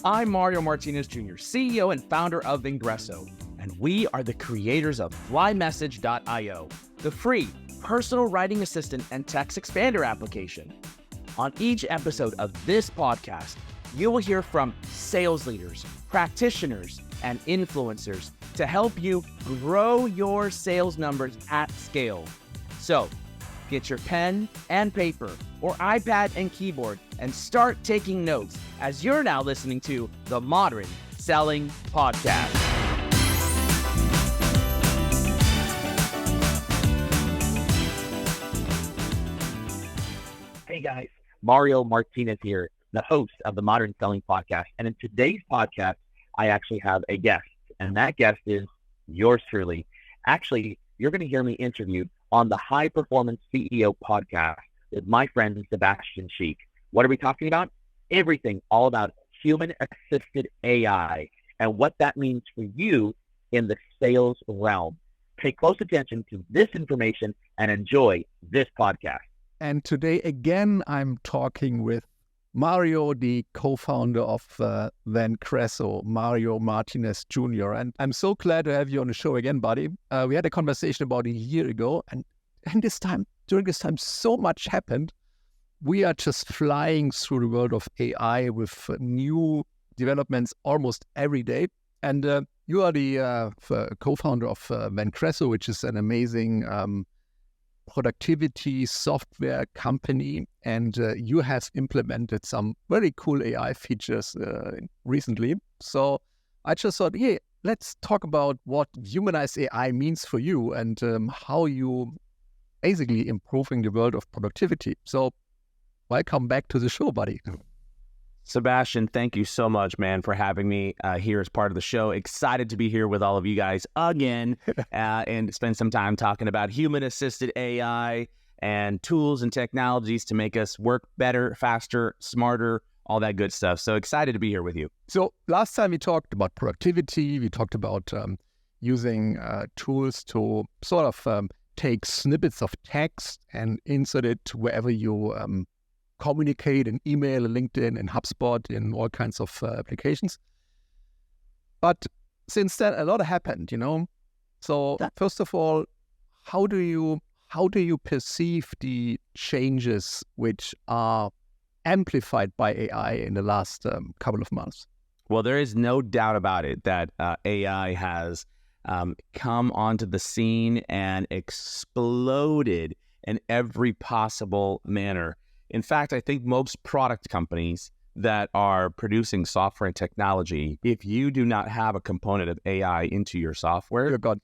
I'm Mario Martinez Jr., CEO and founder of Vengreso, and we are the creators of FlyMSG.io, the free personal writing assistant and text expander application. On each episode of this podcast, you will hear from sales leaders, practitioners, and influencers to help you grow your sales numbers at scale. So, get your pen and paper or iPad and keyboard and start taking notes as you're now listening to the Modern Selling Podcast. Hey guys, Mario Martinez here, the host of the Modern Selling Podcast. And in today's podcast, I actually have a guest, and that guest is yours truly. Actually, you're going to hear me interviewed on the High Performance CEO podcast with my friend Sebastian Schieke. What are we talking about? Everything all about human-assisted AI and what that means for you in the sales realm. Pay close attention to this information and enjoy this podcast. And today, again, I'm talking with Mario, the co-founder of Vengreso, Mario Martinez Jr. And I'm so glad to have you on the show again, buddy. We had a conversation about a year ago, and during this time, so much happened. We are just flying through the world of AI with new developments almost every day. And you are the co-founder of Vengreso, which is an amazing productivity software company, and you have implemented some very cool AI features recently. So I just thought, hey, let's talk about what humanized AI means for you and how you basically improving the world of productivity. So welcome back to the show, buddy. Sebastian, thank you so much, man, for having me here as part of the show. Excited to be here with all of you guys again and spend some time talking about human-assisted AI and tools and technologies to make us work better, faster, smarter, all that good stuff. So excited to be here with you. So last time we talked about productivity. We talked about using tools to sort of take snippets of text and insert it wherever you communicate in email, LinkedIn, and HubSpot, in all kinds of applications. But since then, a lot happened, So first of all, how do you perceive the changes which are amplified by AI in the last couple of months? Well, there is no doubt about it that AI has come onto the scene and exploded in every possible manner. In fact, I think most product companies that are producing software and technology, if you do not have a component of AI into your software, you're gone.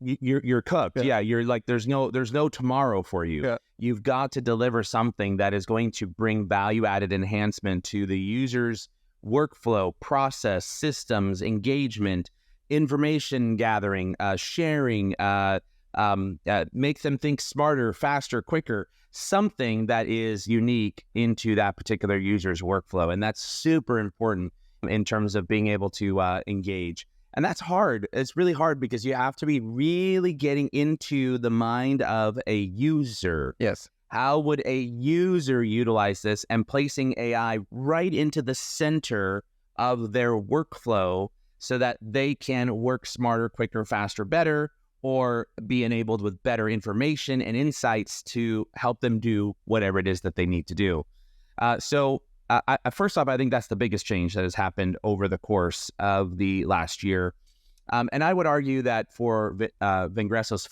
you're cooked. Yeah, you're like there's no tomorrow for you. Yeah. You've got to deliver something that is going to bring value-added enhancement to the user's workflow, process, systems, engagement, information gathering, sharing, make them think smarter, faster, quicker, something that is unique into that particular user's workflow. And that's super important in terms of being able to engage. And that's hard. It's really hard because you have to be really getting into the mind of a user. Yes. How would a user utilize this, and placing AI right into the center of their workflow so that they can work smarter, quicker, faster, better, or be enabled with better information and insights to help them do whatever it is that they need to do. So first off, I think that's the biggest change that has happened over the course of the last year. And I would argue that for Vengreso's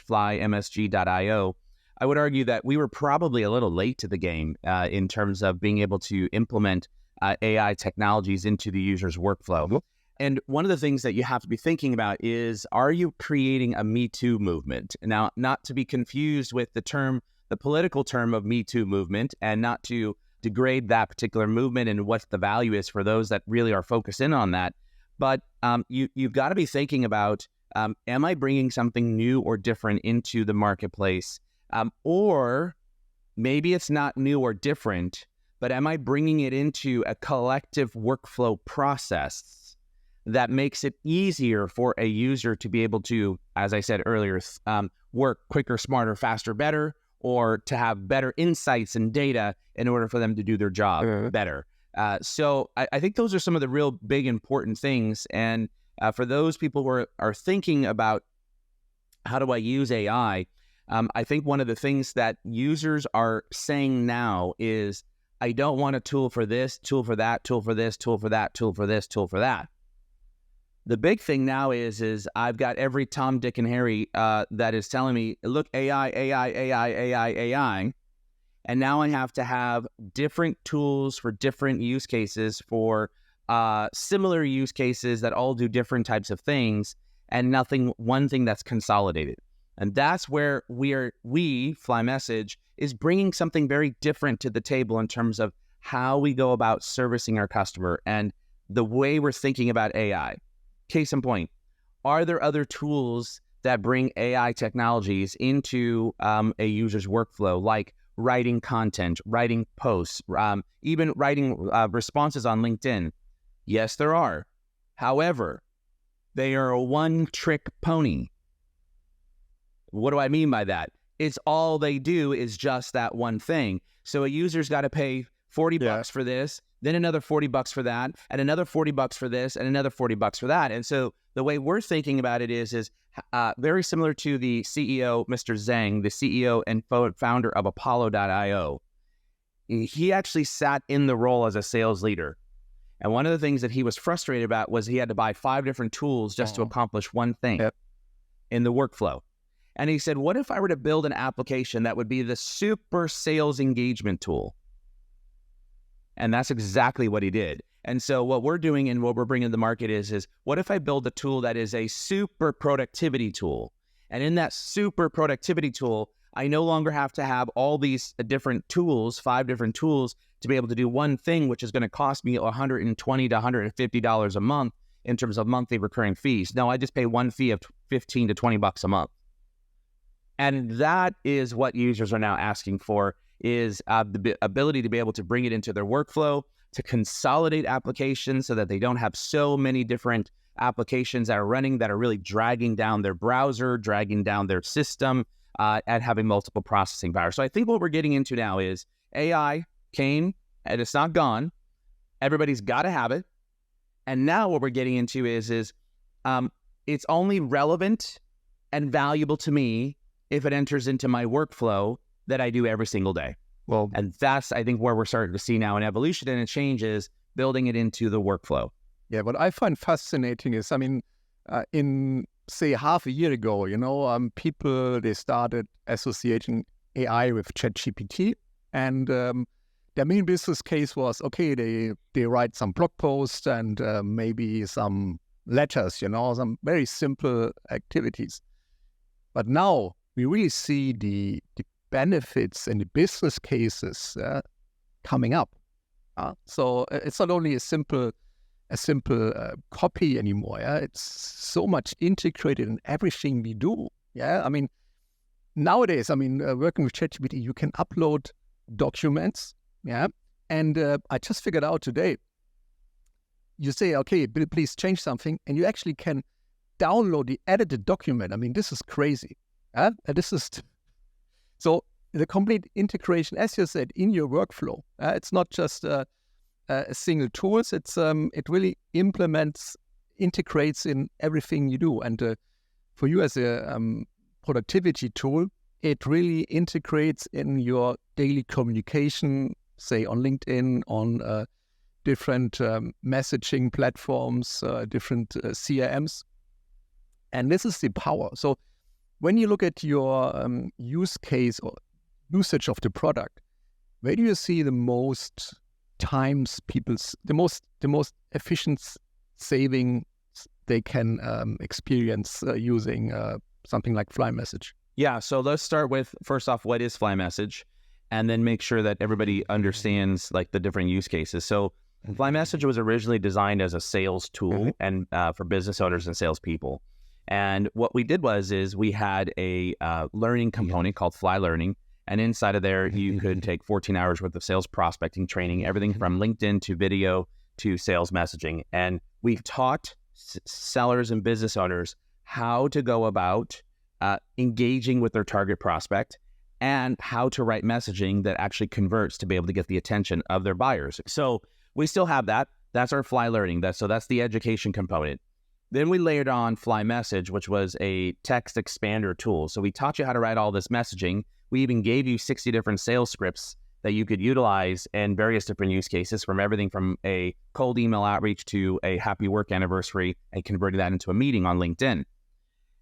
FlyMSG.io, I would argue that we were probably a little late to the game in terms of being able to implement AI technologies into the user's workflow. Mm-hmm. And one of the things that you have to be thinking about is, are you creating a Me Too movement? Now, not to be confused with the political term of Me Too movement, and not to degrade that particular movement and what the value is for those that really are focused in on that. But you've got to be thinking about, am I bringing something new or different into the marketplace? Or maybe it's not new or different, but am I bringing it into a collective workflow process that makes it easier for a user to be able to, as I said earlier, work quicker, smarter, faster, better, or to have better insights and data in order for them to do their job better. So I think those are some of the real big important things. And for those people who are thinking about how do I use AI, I think one of the things that users are saying now is, I don't want a tool for this, tool for that, tool for this, tool for that, tool for this, tool for that. The big thing now is I've got every Tom, Dick, and Harry that is telling me, look, AI, AI, AI, AI, AI. And now I have to have different tools for different use cases for similar use cases that all do different types of things, and one thing that's consolidated. And that's where FlyMSG, is bringing something very different to the table in terms of how we go about servicing our customer and the way we're thinking about AI. Case in point, are there other tools that bring AI technologies into a user's workflow, like writing content, writing posts, even writing responses on LinkedIn? Yes, there are. However, they are a one-trick pony. What do I mean by that? It's all they do is just that one thing. So a user's got to pay $40 for this, then another $40 for that, and another $40 for this, and another $40 for that. And so the way we're thinking about it is very similar to the CEO, Mr. Zhang, the CEO and founder of Apollo.io. He actually sat in the role as a sales leader. And one of the things that he was frustrated about was he had to buy 5 different tools just to accomplish one thing in the workflow. And he said, what if I were to build an application that would be the super sales engagement tool? And that's exactly what he did. And so what we're doing and what we're bringing to the market is what if I build a tool that is a super productivity tool? And in that super productivity tool, I no longer have to have all these different tools, 5 different tools, to be able to do one thing, which is going to cost me $120 to $150 a month in terms of monthly recurring fees. No, I just pay one fee of $15 to $20 a month. And that is what users are now asking for, is the ability to be able to bring it into their workflow, to consolidate applications so that they don't have so many different applications that are running that are really dragging down their browser, dragging down their system, and having multiple processing power. So I think what we're getting into now is AI came and it's not gone. Everybody's got to have it. And now what we're getting into is it's only relevant and valuable to me if it enters into my workflow that I do every single day. Well, and that's, I think, where we're starting to see now an evolution and a change is building it into the workflow. Yeah, what I find fascinating is, in, say, half a year ago, people, they started associating AI with ChatGPT, and their main business case was, okay, they write some blog posts and maybe some letters, some very simple activities. But now we really see the benefits and the business cases coming up. So it's not only a simple copy anymore. It's so much integrated in everything we do. Nowadays, working with ChatGPT, you can upload documents. And I just figured out today, you say, okay, please change something, and you actually can download the edited document. This is crazy. So the complete integration, as you said, in your workflow. It's not just a single tool. It really integrates in everything you do. And for you as a productivity tool, it really integrates in your daily communication, say on LinkedIn, on different messaging platforms, different CRMs. And this is the power. So when you look at your use case or usage of the product, where do you see the most times the most efficient saving they can experience using something like FlyMSG? Yeah, so let's start with, first off, what is FlyMSG? And then make sure that everybody understands like the different use cases. So FlyMSG was originally designed as a sales tool and for business owners and salespeople. And what we did was we had a learning component called Fly Learning. And inside of there, you could take 14 hours worth of sales prospecting training, everything from LinkedIn to video to sales messaging. And we've taught sellers and business owners how to go about engaging with their target prospect and how to write messaging that actually converts to be able to get the attention of their buyers. So We still have that. That's our Fly Learning. That's the education component. Then we layered on FlyMSG, which was a text expander tool. So we taught you how to write all this messaging. We even gave you 60 different sales scripts that you could utilize in various different use cases, from everything from a cold email outreach to a happy work anniversary, and converting that into a meeting on LinkedIn.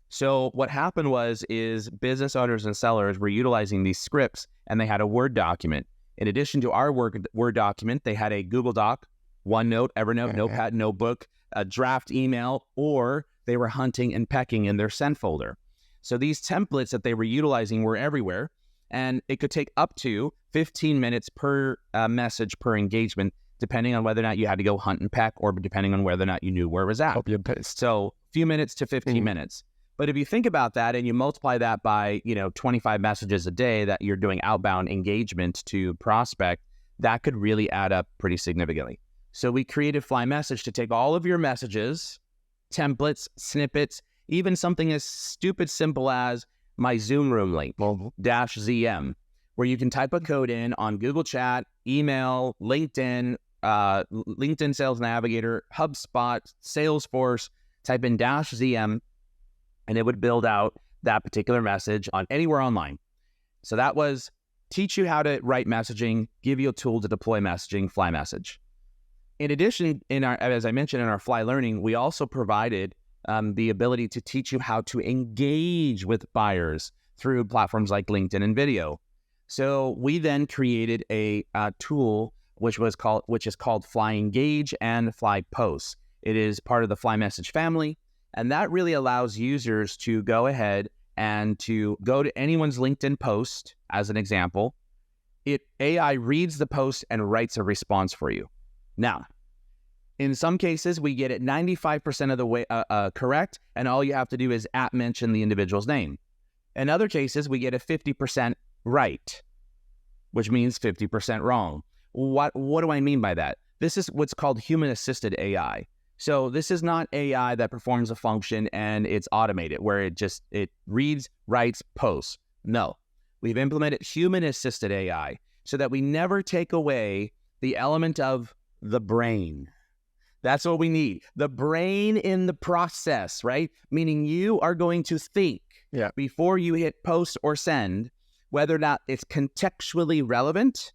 So what happened is business owners and sellers were utilizing these scripts, and they had a Word document. In addition to our Word document, they had a Google Doc, OneNote, Evernote, Notepad, Notebook, a draft email, or they were hunting and pecking in their sent folder. So these templates that they were utilizing were everywhere, and it could take up to 15 minutes per message per engagement, depending on whether or not you had to go hunt and peck, or depending on whether or not you knew where it was at. Copy and paste. So a few minutes to 15 minutes. But if you think about that and you multiply that by, 25 messages a day that you're doing outbound engagement to prospect, that could really add up pretty significantly. So we created FlyMSG to take all of your messages, templates, snippets, even something as stupid simple as my Zoom room link, -ZM, where you can type a code in on Google Chat, email, LinkedIn, LinkedIn Sales Navigator, HubSpot, Salesforce, type in -ZM, and it would build out that particular message on anywhere online. So that was teach you how to write messaging, give you a tool to deploy messaging, FlyMSG. In addition, as I mentioned, in our Fly Learning, we also provided the ability to teach you how to engage with buyers through platforms like LinkedIn and video. So we then created a tool which is called Fly Engage and Fly Post. It is part of the FlyMSG family, and that really allows users to go ahead and to go to anyone's LinkedIn post, as an example. AI reads the post and writes a response for you. Now, in some cases, we get it 95% of the way correct, and all you have to do is mention the individual's name. In other cases, we get a 50% right, which means 50% wrong. What do I mean by that? This is what's called human-assisted AI. So this is not AI that performs a function and it's automated, where it reads, writes, posts. No, we've implemented human-assisted AI so that we never take away the element of the brain. That's what we need. The brain in the process, right? Meaning you are going to think before you hit post or send whether or not it's contextually relevant,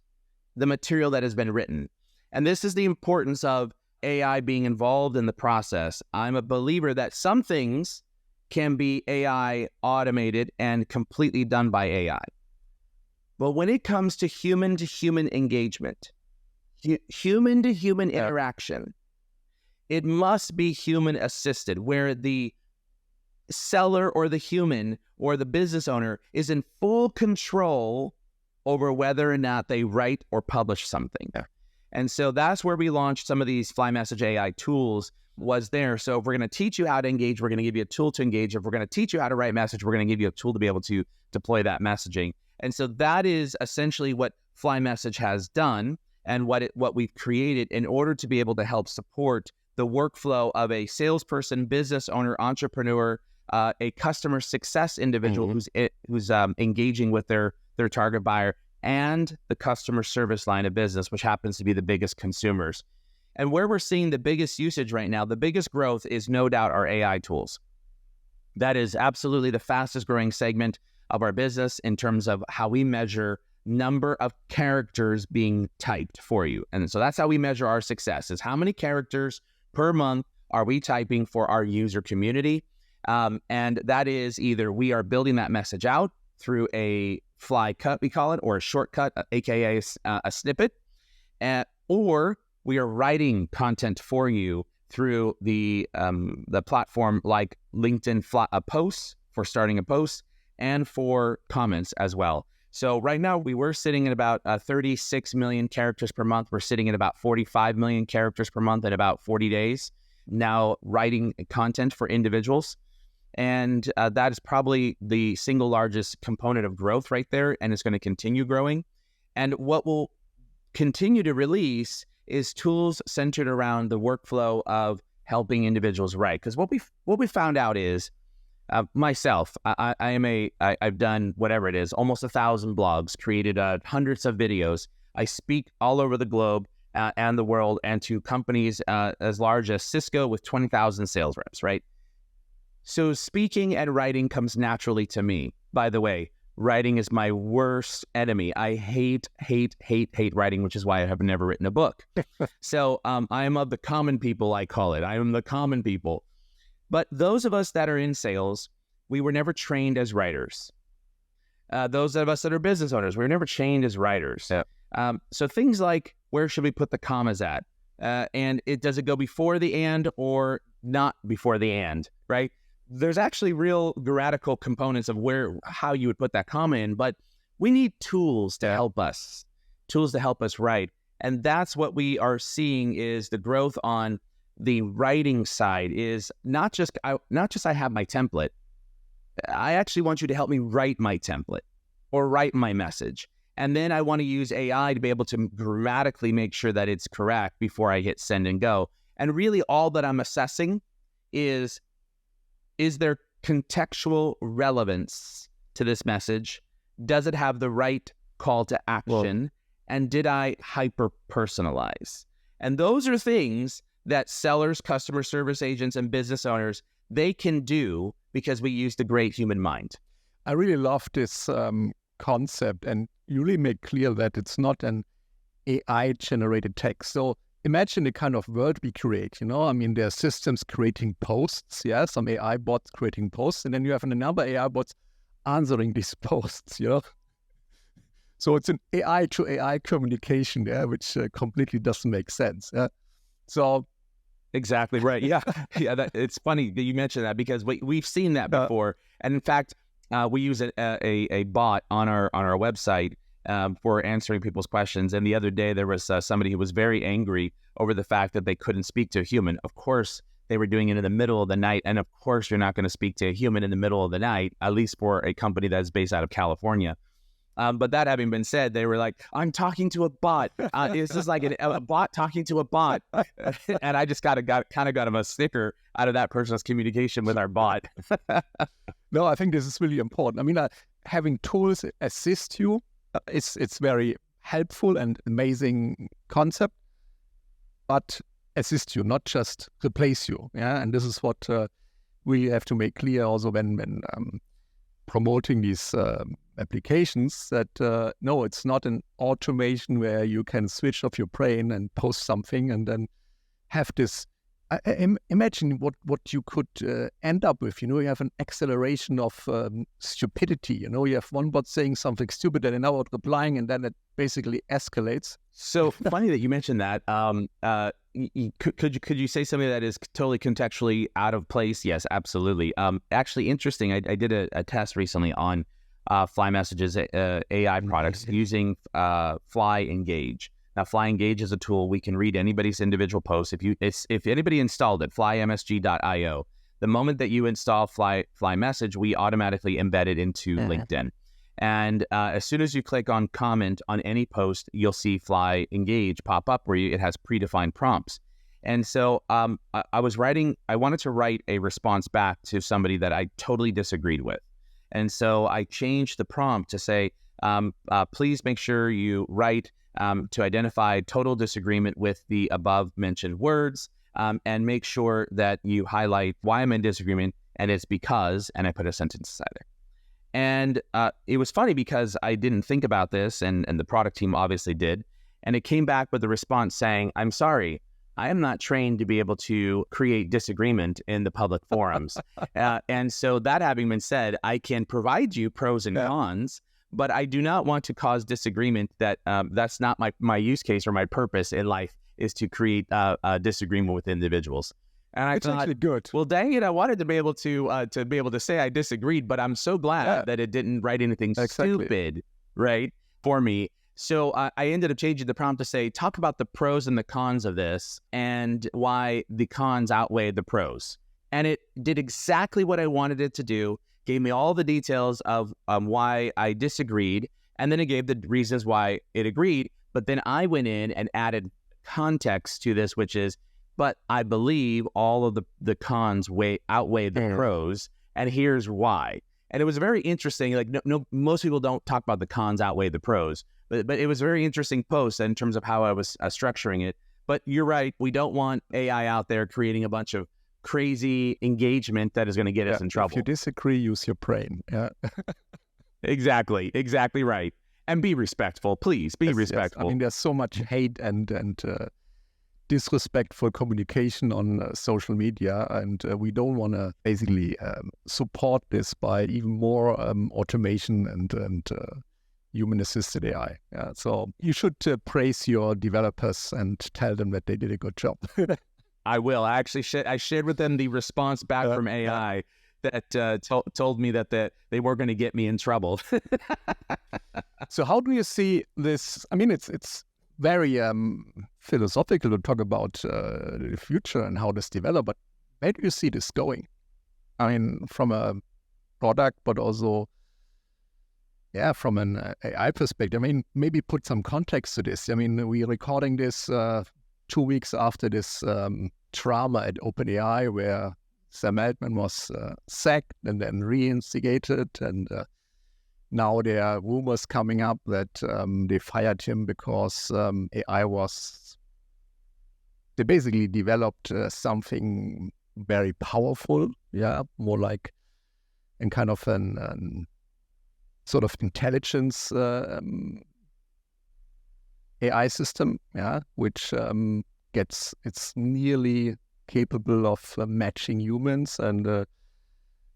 the material that has been written. And this is the importance of AI being involved in the process. I'm a believer that some things can be AI automated and completely done by AI. But when it comes to human-to-human engagement, human-to-human interaction, it must be human-assisted, where the seller or the human or the business owner is in full control over whether or not they write or publish something. Yeah. And so that's where we launched some of these FlyMSG AI tools was there. So if we're going to teach you how to engage, we're going to give you a tool to engage. If we're going to teach you how to write message, we're going to give you a tool to be able to deploy that messaging. And so that is essentially what FlyMSG has done, and what we've created in order to be able to help support the workflow of a salesperson, business owner, entrepreneur, a customer success individual who's engaging with their target buyer, and the customer service line of business, which happens to be the biggest consumers. And where we're seeing the biggest usage right now, the biggest growth is no doubt our AI tools. That is absolutely the fastest growing segment of our business in terms of how we measure number of characters being typed for you. And so that's how we measure our success, is how many characters per month are we typing for our user community. And that is either we are building that message out through a fly cut, we call it, or a shortcut, aka a snippet, or we are writing content for you through the platform like LinkedIn posts for starting a post and for comments as well. So right now we were sitting at about 36 million characters per month. We're sitting at about 45 million characters per month in about 40 days now writing content for individuals. And that is probably the single largest component of growth right there, and it's going to continue growing. And what we'll continue to release is tools centered around the workflow of helping individuals write. Because what we found out is, myself, I've done whatever it is, almost 1,000 blogs, created hundreds of videos. I speak all over the globe, and the world, and to companies as large as Cisco with 20,000 sales reps, right? So speaking and writing comes naturally to me. By the way, writing is my worst enemy. I hate writing, which is why I have never written a book. So I am of the common people, I call it. I am the common people. But those of us that are in sales, we were never trained as writers. Those of us that are business owners, we were never trained as writers. Yeah. So things like, where should we put the commas at? And does it go before the and or not before the and, right? There's actually real grammatical components of how you would put that comma in, but we need tools to help us write. And that's what we are seeing is the growth on the writing side is not just I have my template. I actually want you to help me write my template or write my message. And then I want to use AI to be able to grammatically make sure that it's correct before I hit send and go. And really all that I'm assessing is there contextual relevance to this message? Does it have the right call to action? Well, and did I hyper-personalize? And those are things that sellers, customer service agents, and business owners, they can do because we use the great human mind. I really love this concept, and you really make clear that it's not an AI-generated text. So imagine the kind of world we create, you know? I mean, there are systems creating posts, yeah? Some AI bots creating posts, and then you have another AI bots answering these posts, you know? So it's an AI to AI communication, yeah, which completely doesn't make sense. Yeah? So exactly right. Yeah, yeah. It's funny that you mentioned that because we've seen that before, and in fact, we use a bot on our website for answering people's questions. And the other day, there was somebody who was very angry over the fact that they couldn't speak to a human. Of course, they were doing it in the middle of the night, and of course, you're not going to speak to a human in the middle of the night, at least for a company that's based out of California. But that having been said, they were like, I'm talking to a bot. It's just like a bot talking to a bot. And I just kind of got him a sticker out of that person's communication with our bot. No, I think this is really important. I mean, having tools assist you, it's very helpful and amazing concept, but assist you, not just replace you. Yeah, and this is what we have to make clear also when promoting these applications that no, it's not an automation where you can switch off your brain and post something and then have this. Imagine what you could end up with. You know, you have an acceleration of stupidity. You know, you have one bot saying something stupid and another replying, and then it basically escalates. So funny that you mentioned that. Could you say something that is totally contextually out of place? Yes, absolutely. Actually, interesting. I did a test recently on FlyMSG's AI products using FlyEngage. Now, FlyEngage is a tool we can read anybody's individual posts. If anybody installed it, FlyMSG.io, the moment that you install FlyMSG, we automatically embed it into LinkedIn. And as soon as you click on comment on any post, you'll see FlyEngage pop up where it has predefined prompts. And so I wanted to write a response back to somebody that I totally disagreed with. And so I changed the prompt to say, please make sure you write to identify total disagreement with the above mentioned words, and make sure that you highlight why I'm in disagreement, and it's because, and I put a sentence inside there. And it was funny because I didn't think about this, and the product team obviously did, and it came back with a response saying, I'm sorry, I am not trained to be able to create disagreement in the public forums. And so that having been said, I can provide you pros and cons, but I do not want to cause disagreement. That's not my use case or my purpose in life, is to create disagreement with individuals. And I thought, actually good. Well, dang it, I wanted to be able to say I disagreed, but I'm so glad that it didn't write anything stupid, right, for me. So I ended up changing the prompt to say, talk about the pros and the cons of this and why the cons outweigh the pros. And it did exactly what I wanted it to do. Gave me all the details of why I disagreed, and then it gave the reasons why it agreed. But then I went in and added context to this, which is, but I believe all of the cons outweigh the pros, and here's why. And it was very interesting. Like, no, most people don't talk about the cons outweigh the pros, but it was a very interesting post in terms of how I was structuring it. But you're right. We don't want AI out there creating a bunch of crazy engagement that is going to get us in trouble. If you disagree, use your brain. Yeah. Exactly right. And be respectful, please. Be respectful. Yes. I mean, there's so much hate and disrespectful communication on social media, and we don't want to basically support this by even more automation and human-assisted AI. Yeah, so you should praise your developers and tell them that they did a good job. I will. I actually I shared with them the response back from AI that told me that they were going to get me in trouble. So how do you see this? I mean, it's very philosophical to talk about the future and how this develops, but where do you see this going? I mean, from a product, but also, from an AI perspective. I mean, maybe put some context to this. I mean, we're recording this 2 weeks after this drama at OpenAI where Sam Altman was sacked and then reinstigated, and now there are rumors coming up that they fired him because AI they basically developed something very powerful, more like in kind of an sort of intelligence AI system, which it's nearly capable of matching humans, and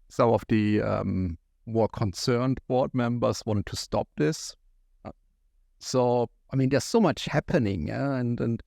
some of the more concerned board members wanted to stop this. So, I mean, there's so much happening, and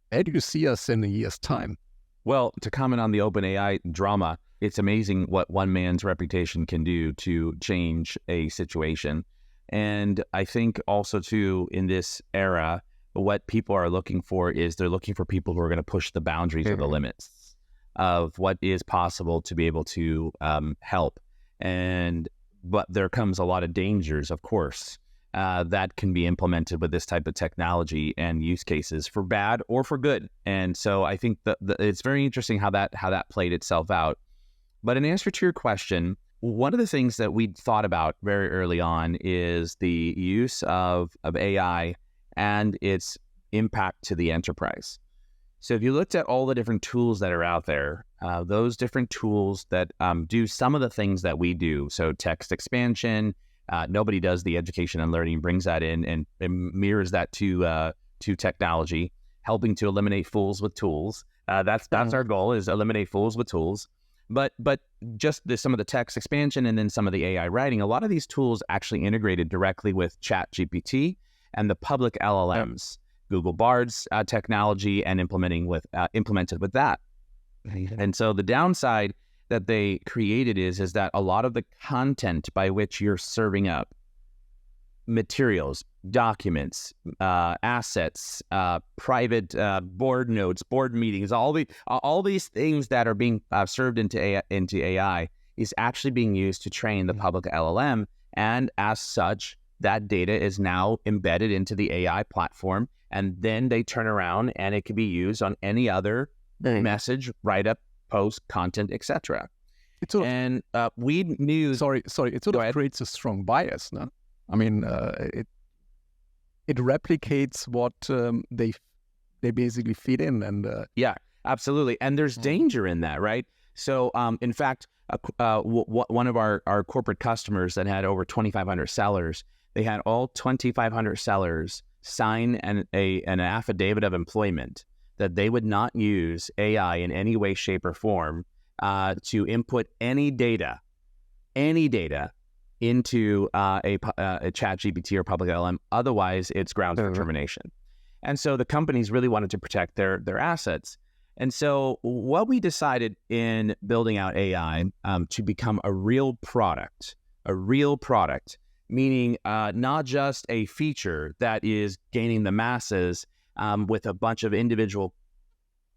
where do you see us in a year's time? Well, to comment on the OpenAI drama, it's amazing what one man's reputation can do to change a situation. And I think also, too, in this era, what people are looking for is they're looking for people who are going to push the boundaries or the limits of what is possible to be able to help. But there comes a lot of dangers, of course, that can be implemented with this type of technology and use cases for bad or for good. And so I think that it's very interesting how that played itself out. But in answer to your question, one of the things that we thought about very early on is the use of AI and its impact to the enterprise. So if you looked at all the different tools that are out there, those different tools that do some of the things that we do, so text expansion, nobody does the education and learning, brings that in and mirrors that to technology, helping to eliminate fools with tools. That's our goal, is eliminate fools with tools. But just some of the text expansion and then some of the AI writing, a lot of these tools actually integrated directly with ChatGPT and the public LLMs, Google Bard's technology, and implemented with that. And so the downside that they created is that a lot of the content by which you're serving up materials, documents, assets, private board notes, board meetings, all these things that are being served into AI is actually being used to train the public LLM, and as such, that data is now embedded into the AI platform, and then they turn around and it can be used on any other message, write-up, post, content, etc. We knew... Sorry, it sort of creates a strong bias, no? I mean, it replicates what they basically feed in, and yeah, absolutely. And there's danger in that, right? So, in fact, one of our corporate customers that had over 2,500 sellers, they had all 2,500 sellers sign an affidavit of employment that they would not use AI in any way, shape, or form to input any data into a ChatGPT or public LLM. Otherwise, it's grounds for termination. And so the companies really wanted to protect their assets. And so what we decided in building out AI to become a real product, meaning not just a feature that is gaining the masses with a bunch of individual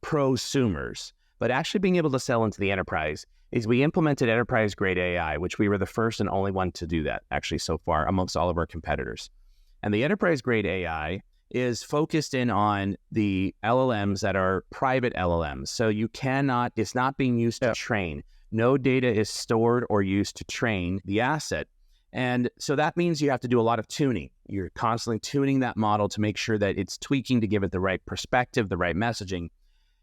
prosumers, but actually being able to sell into the enterprise, is we implemented enterprise-grade AI, which we were the first and only one to do that, actually, so far, amongst all of our competitors. And the enterprise-grade AI is focused in on the LLMs that are private LLMs. So it's not being used to train, no data is stored or used to train the asset. And so that means you have to do a lot of tuning. You're constantly tuning that model to make sure that it's tweaking to give it the right perspective, the right messaging.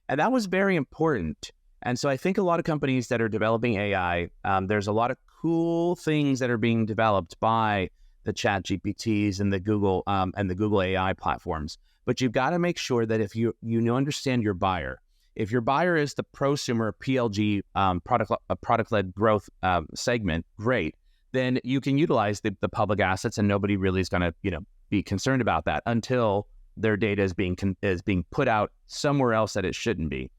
And that was very important. And so I think a lot of companies that are developing AI, there's a lot of cool things that are being developed by the Chat GPTs and the Google AI platforms. But you've got to make sure that if you understand your buyer, if your buyer is the prosumer PLG product-led growth segment, great. Then you can utilize the public assets, and nobody really is going to be concerned about that until their data is being put out somewhere else that it shouldn't be.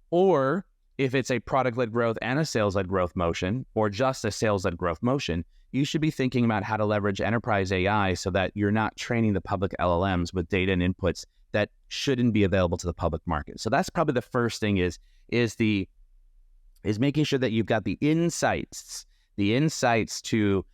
Or if it's a product-led growth and a sales-led growth motion, or just a sales-led growth motion, you should be thinking about how to leverage enterprise AI so that you're not training the public LLMs with data and inputs that shouldn't be available to the public market. So that's probably the first thing is making sure that you've got the insights to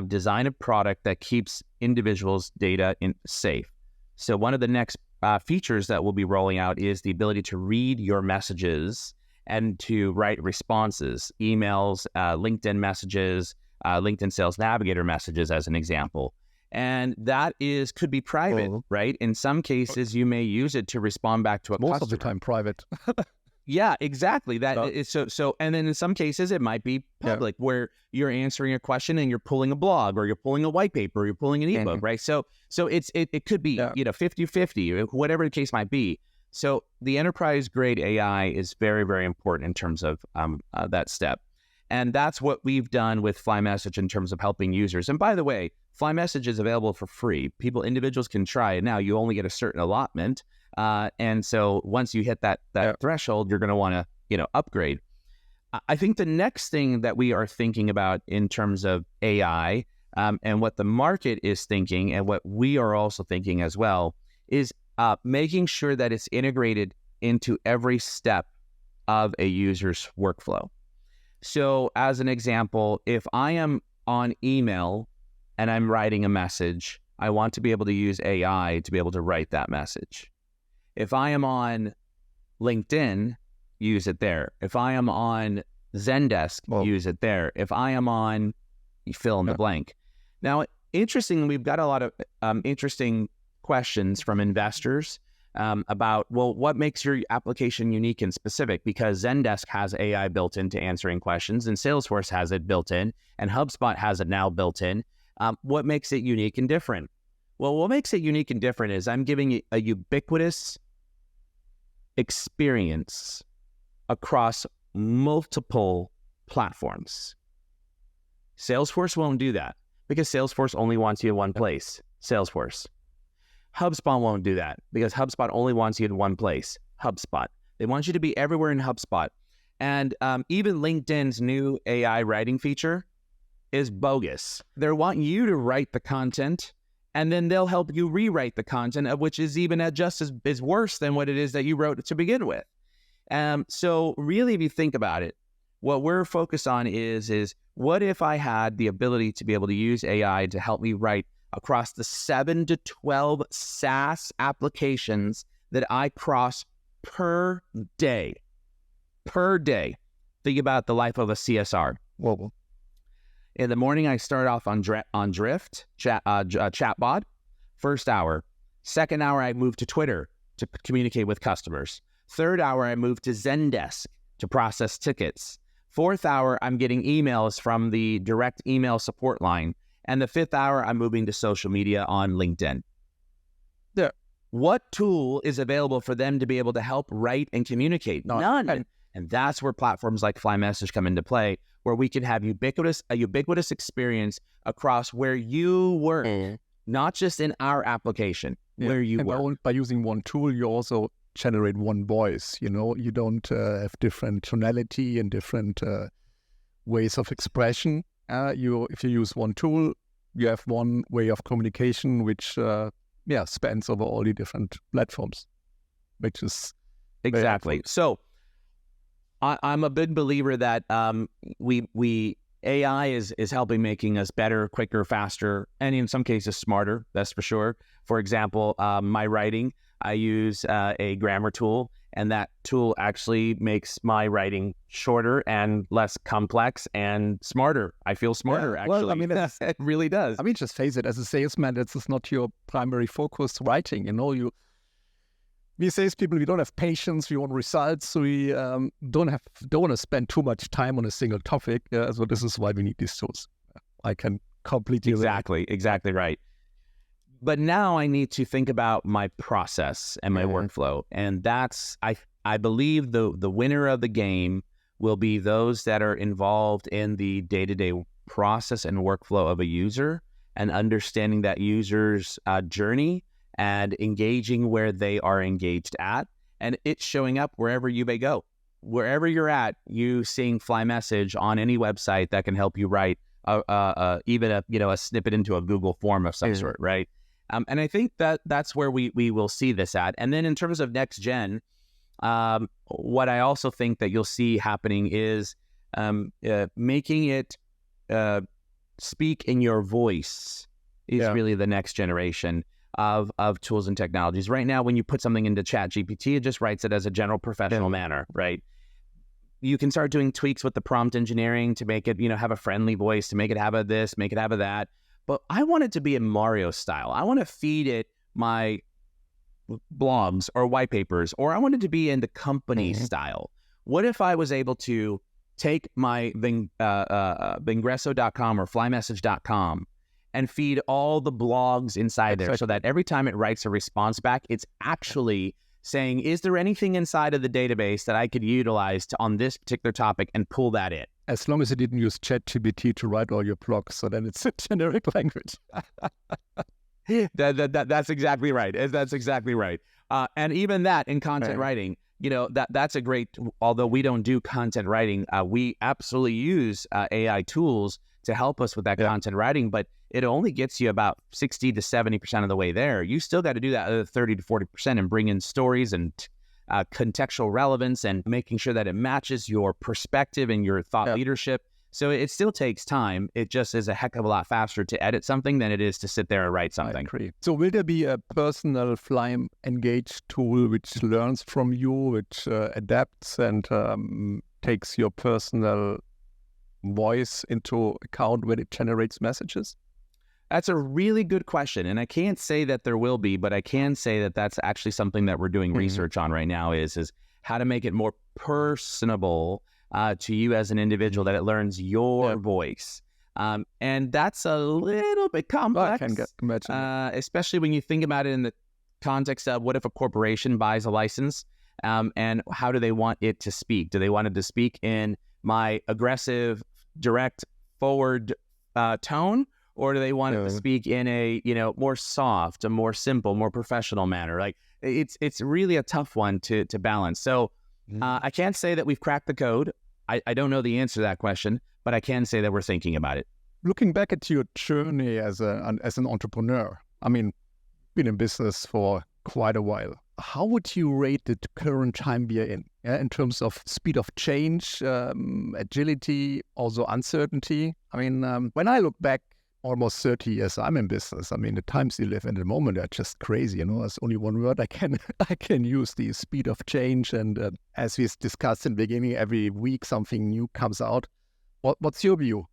design a product that keeps individuals' data safe. So one of the next features that we'll be rolling out is the ability to read your messages and to write responses, emails, LinkedIn messages, LinkedIn Sales Navigator messages as an example. And that could be private, right? In some cases, you may use it to respond back to a customer. Most of the time private. Yeah, exactly. That is so. And then in some cases, it might be public, where you're answering a question and you're pulling a blog, or you're pulling a white paper, or you're pulling an ebook, right? So it could be 50-50, whatever the case might be. So the enterprise grade AI is very, very important in terms of that step, and that's what we've done with FlyMSG in terms of helping users. And by the way, FlyMSG is available for free. Individuals can try it now. You only get a certain allotment. And so once you hit that threshold, you're going to want to, upgrade. I think the next thing that we are thinking about in terms of AI, and what the market is thinking and what we are also thinking as well, is making sure that it's integrated into every step of a user's workflow. So as an example, if I am on email and I'm writing a message, I want to be able to use AI to be able to write that message. If I am on LinkedIn, use it there. If I am on Zendesk, use it there. If I am on, you fill in the blank. Now, interestingly, we've got a lot of interesting questions from investors about, what makes your application unique and specific? Because Zendesk has AI built into answering questions, and Salesforce has it built in, and HubSpot has it now built in. What makes it unique and different? Well, what makes it unique and different is I'm giving it a ubiquitous experience across multiple platforms. Salesforce won't do that because Salesforce only wants you in one place, Salesforce. HubSpot won't do that because HubSpot only wants you in one place, HubSpot. They want you to be everywhere in HubSpot. And even LinkedIn's new AI writing feature is bogus. They want you to write the content, and then they'll help you rewrite the content, of which is even just as worse than what it is that you wrote to begin with. So really, if you think about it, what we're focused on is what if I had the ability to be able to use AI to help me write across the 7 to 12 SaaS applications that I cross per day. Think about the life of a CSR. Whoa. In the morning, I start off on Drift, chatbot, first hour. Second hour, I move to Twitter to communicate with customers. Third hour, I move to Zendesk to process tickets. Fourth hour, I'm getting emails from the direct email support line. And the fifth hour, I'm moving to social media on LinkedIn. What tool is available for them to be able to help write and communicate? None. And that's where platforms like FlyMSG come into play, where we can have a ubiquitous experience across where you work, not just in our application, where you work. By using one tool, you also generate one voice. You don't have different tonality and different ways of expression. If you use one tool, you have one way of communication, which spans over all the different platforms, which is exactly. So I'm a big believer that AI is helping making us better, quicker, faster, and in some cases smarter. That's for sure. For example, my writing, I use a grammar tool, and that tool actually makes my writing shorter and less complex and smarter. I feel smarter, actually. Well, I mean, it really does. I mean, just face it, as a salesman, this is not your primary focus, writing. We salespeople, we don't have patience, we want results, so we don't want to spend too much time on a single topic. So this is why we need these tools. I can completely exactly right. But now I need to think about my process and my workflow, and that's I believe the winner of the game will be those that are involved in the day-to-day process and workflow of a user, and understanding that user's journey and engaging where they are engaged at, and it's showing up wherever you may go. Wherever you're at, you seeing FlyMSG on any website that can help you write even a snippet into a Google form of some sort, right? And I think that's where we will see this at. And then in terms of next gen, what I also think that you'll see happening is making it speak in your voice is really the next generation of tools and technologies. Right now, when you put something into ChatGPT, it just writes it as a general professional manner, right? You can start doing tweaks with the prompt engineering to make it, have a friendly voice, to make it have a this, make it have a that. But I want it to be in Mario style. I want to feed it my blogs or white papers, or I want it to be in the company style. What if I was able to take my Vengreso.com or FlyMSG.com and feed all the blogs inside there, so that every time it writes a response back, it's actually saying, is there anything inside of the database that I could utilize on this particular topic, and pull that in? As long as you didn't use ChatGPT to write all your blogs, so then it's a generic language. That's exactly right. That's exactly right. And even that in content writing, that's a great, although we don't do content writing, we absolutely use AI tools to help us with that content writing, but it only gets you about 60 to 70% of the way there. You still got to do that other 30 to 40% and bring in stories and contextual relevance, and making sure that it matches your perspective and your thought leadership. So it still takes time. It just is a heck of a lot faster to edit something than it is to sit there and write something. I agree. So will there be a personal FlyMSG tool which learns from you, which adapts and takes your personal voice into account when it generates messages? That's a really good question. And I can't say that there will be, but I can say that that's actually something that we're doing research on right now, is how to make it more personable to you as an individual, that it learns your voice. And that's a little bit complex, I can imagine. Especially when you think about it in the context of, what if a corporation buys a license, and how do they want it to speak? Do they want it to speak in my aggressive, direct, forward tone? Or do they want it to speak in a, more soft, a more simple, more professional manner? Like, it's really a tough one to balance. So I can't say that we've cracked the code. I don't know the answer to that question, but I can say that we're thinking about it. Looking back at your journey as an entrepreneur, I mean, been in business for quite a while. How would you rate the current time we are in terms of speed of change, agility, also uncertainty? I mean, when I look back, almost 30 years I'm in business. I mean, the times you live in the moment are just crazy. There's only one word I can use: the speed of change. And as we discussed in the beginning, every week something new comes out. What's your view?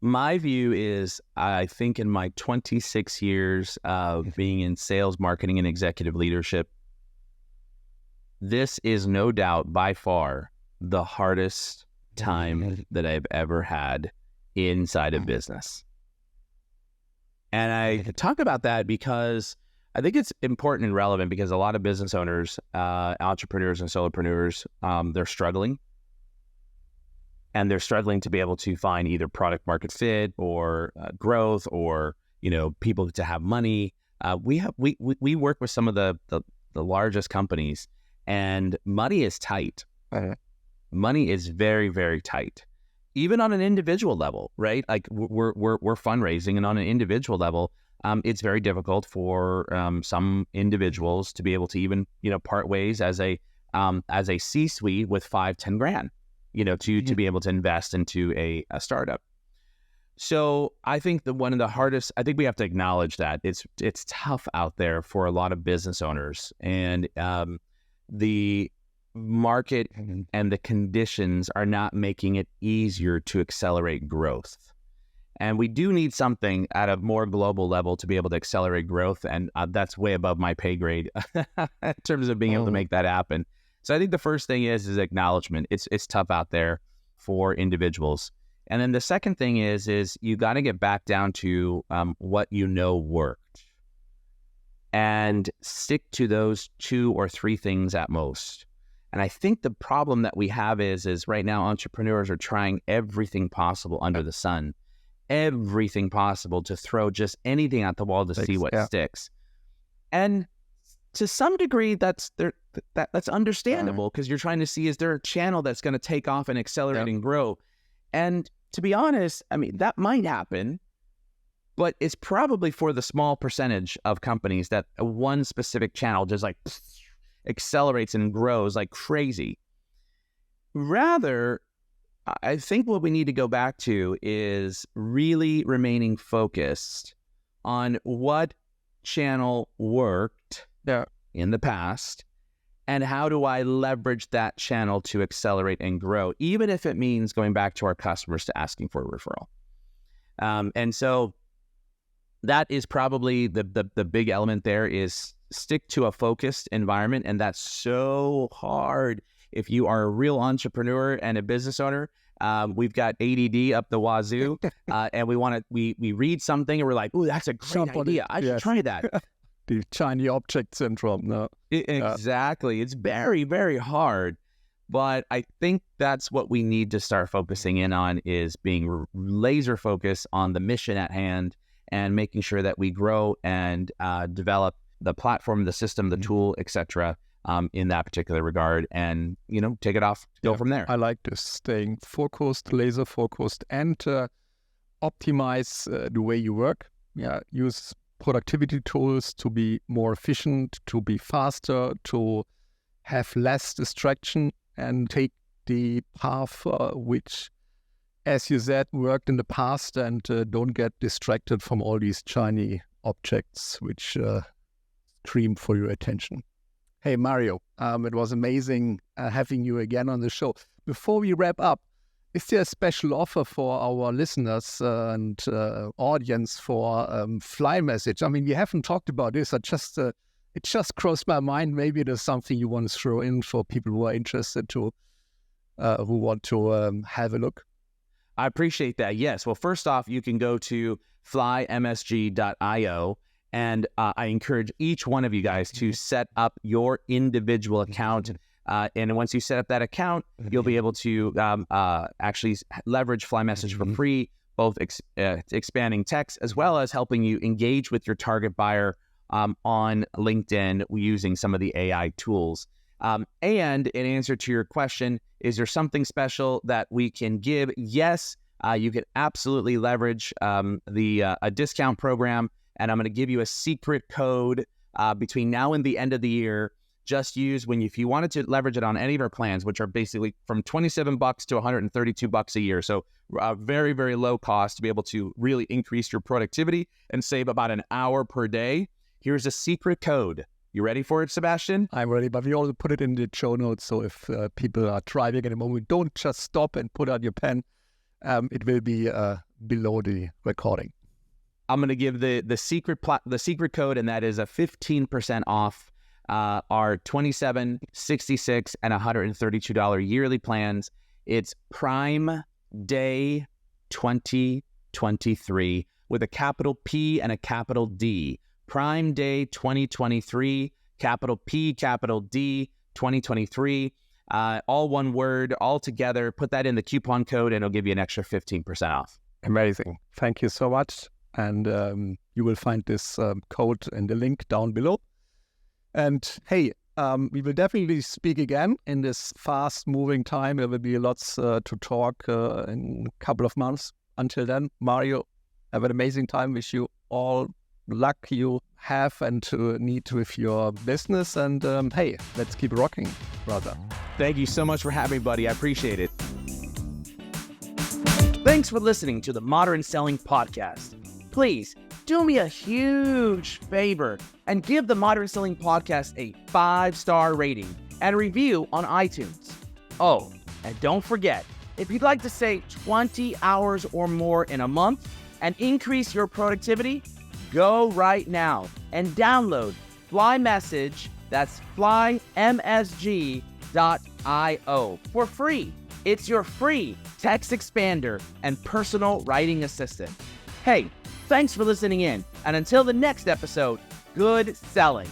My view is, I think in my 26 years of being in sales, marketing, and executive leadership, this is no doubt by far the hardest time that I've ever had inside of business. And I talk about that because I think it's important and relevant, because a lot of business owners, entrepreneurs and solopreneurs, they're struggling. And they're struggling to be able to find either product market fit, or growth, or, people to have money. We work with some of the largest companies, and money is tight. Money is very, very tight. Even on an individual level, right? Like, we're fundraising, and on an individual level, it's very difficult for some individuals to be able to even, part ways as a C-suite with $5-10 grand, to be able to invest into a startup. So I think that one of the hardest, I think we have to acknowledge that it's tough out there for a lot of business owners, and the market and the conditions are not making it easier to accelerate growth. And we do need something at a more global level to be able to accelerate growth. And that's way above my pay grade in terms of being able to make that happen. So I think the first thing is acknowledgement. It's tough out there for individuals. And then the second thing is you got to get back down to what you know worked and stick to those 2 or 3 things at most. And I think the problem that we have is right now entrepreneurs are trying everything possible under the sun, everything possible to throw just anything at the wall to see what sticks. And to some degree, that's understandable, because you're trying to see, is there a channel that's going to take off and accelerate and grow? And to be honest, I mean, that might happen, but it's probably for the small percentage of companies that one specific channel just like accelerates and grows like crazy. Rather, I think what we need to go back to is really remaining focused on what channel worked in the past, and how do I leverage that channel to accelerate and grow, even if it means going back to our customers to asking for a referral. And so that is probably the big element there, is stick to a focused environment. And that's so hard if you are a real entrepreneur and a business owner. We've got ADD up the wazoo, and we read something and we're like, "Ooh, that's a great idea. I should try that." The shiny object syndrome. No, exactly. It's very, very hard, but I think that's what we need to start focusing in on, is being laser focused on the mission at hand and making sure that we grow and develop the platform, the system, the tool, etc. In that particular regard, and take it off, go from there. I like this, staying focused, laser focused, and optimize the way you work. Use productivity tools to be more efficient, to be faster, to have less distraction, and take the path which, as you said, worked in the past, and don't get distracted from all these shiny objects which scream for your attention. Hey, Mario, it was amazing having you again on the show. Before we wrap up, is there a special offer for our listeners and audience for FlyMSG? I mean, we haven't talked about this. It just crossed my mind. Maybe there's something you want to throw in for people who are interested to, who want to have a look. I appreciate that. Yes. Well, first off, you can go to FlyMSG.io. And I encourage each one of you guys to set up your individual account. And once you set up that account, you'll be able to actually leverage FlyMSG for free, both expanding text as well as helping you engage with your target buyer on LinkedIn using some of the AI tools. And in answer to your question, is there something special that we can give? Yes, you can absolutely leverage a discount program. And I'm going to give you a secret code between now and the end of the year. Just use if you wanted to leverage it on any of our plans, which are basically from $27 to $132 a year. So very, very low cost to be able to really increase your productivity and save about an hour per day. Here's a secret code. You ready for it, Sebastian? I'm ready, but we also put it in the show notes. So if people are driving at the moment, don't just stop and put out your pen. It will be below the recording. I'm going to give the secret code, and that is a 15% off our $27, $66, and $132 yearly plans. It's Prime Day 2023 with a capital P and a capital D. Prime Day 2023, capital P, capital D, 2023. All one word, all together. Put that in the coupon code, and it'll give you an extra 15% off. Amazing. Thank you so much. And you will find this code in the link down below. And hey, we will definitely speak again in this fast-moving time. There will be lots to talk in a couple of months. Until then, Mario, have an amazing time. Wish you all luck you have and need with your business. And hey, let's keep rocking, brother. Thank you so much for having me, buddy. I appreciate it. Thank Thanks for listening to the Modern Selling Podcast. Please do me a huge favor and give the Modern Selling Podcast a 5-star rating and review on iTunes. Oh, and don't forget, if you'd like to save 20 hours or more in a month and increase your productivity, go right now and download FlyMSG, that's FlyMSG.io for free. It's your free text expander and personal writing assistant. Hey, thanks for listening in, and until the next episode, good selling.